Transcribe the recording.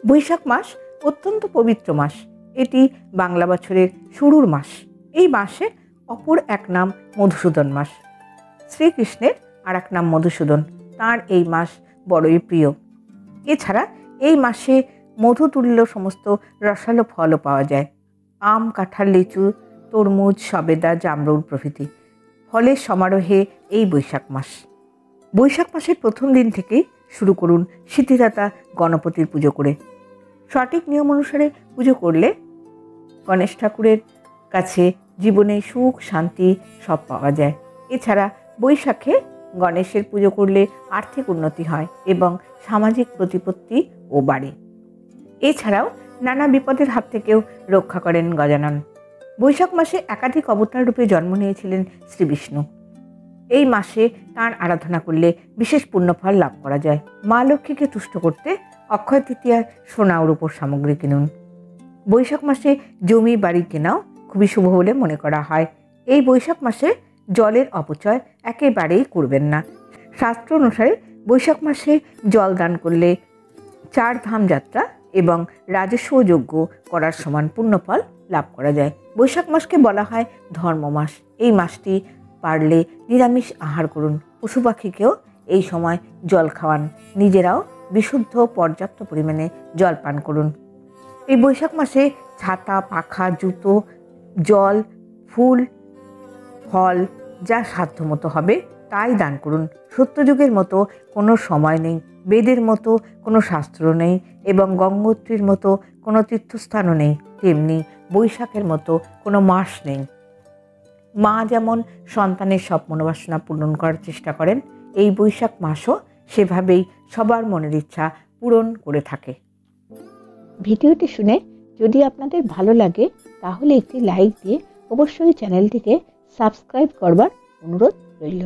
বৈশাখ মাস অত্যন্ত পবিত্র মাস। এটি বাংলা বছরের শুরুর মাস। এই মাসে অপর এক নাম মধুসূদন মাস। শ্রীকৃষ্ণের আর এক নাম মধুসূদন। তাঁর এই মাস বড়ই প্রিয়। এছাড়া এই মাসে মধুতুল্য সমস্ত রসালো ফলও পাওয়া যায়। আম, কাঁঠাল, লিচু, তরমুজ, সবেদা, জামরুল প্রভৃতি ফলের সমারোহে এই বৈশাখ মাস। বৈশাখ মাসের প্রথম দিন থেকেই শুরু করুন সিদ্ধিদাতা গণপতির পুজো করে। সঠিক নিয়ম অনুসারে পুজো করলে গণেশ ঠাকুরের কাছে জীবনে সুখ, শান্তি সব পাওয়া যায়। এছাড়া বৈশাখে গণেশের পুজো করলে আর্থিক উন্নতি হয় এবং সামাজিক প্রতিপত্তিও বাড়ে। এছাড়াও নানা বিপদের হাত থেকেও রক্ষা করেন গজানন। বৈশাখ মাসে একাধিক অবতার রূপে জন্ম নিয়েছিলেন শ্রীবিষ্ণু। এই মাসে তাঁর আরাধনা করলে বিশেষ পুণ্যফল লাভ করা যায়। মা লক্ষ্মীকে তুষ্ট করতে অক্ষয় তৃতীয়ায় সোনা ও রূপোর সামগ্রী কিনুন। বৈশাখ মাসে জমি বাড়ি কেনাও খুবই শুভ বলে মনে করা হয়। এই বৈশাখ মাসে জলের অপচয় একেবারেই করবেন না। শাস্ত্র অনুসারে বৈশাখ মাসে জল দান করলে 4 ধাম যাত্রা এবং রাজস্ব যজ্ঞ করার সমান পুণ্যফল লাভ করা যায়। বৈশাখ মাসকে বলা হয় ধর্ম মাস। এই মাসটি পারলে নিরামিষ আহার করুন। পশু পাখিকেও এই সময় জল খাওয়ান। নিজেরাও বিশুদ্ধ পর্যাপ্ত পরিমাণে জল পান করুন। এই বৈশাখ মাসে ছাতা, পাখা, জুতো, জল, ফুল, ফল যা সাধ্যমতো হবে তাই দান করুন। সত্যযুগের মতো কোনো সময় নেই, বেদের মতো কোনো শাস্ত্র নেই এবং গঙ্গোত্রীর মতো কোনো তীর্থস্থানও নেই, তেমনি বৈশাখের মতো কোনো মাস নেই। মা যেমন সন্তানের সব মনোবাসনা পূরণ করার চেষ্টা করেন, এই বৈশাখ মাসও সেভাবেই সবার মনের ইচ্ছা পূরণ করে থাকে। ভিডিওটি শুনে যদি আপনাদের ভালো লাগে তাহলে একটি লাইক দিয়ে অবশ্যই চ্যানেলটিকে সাবস্ক্রাইব করবার অনুরোধ রইল।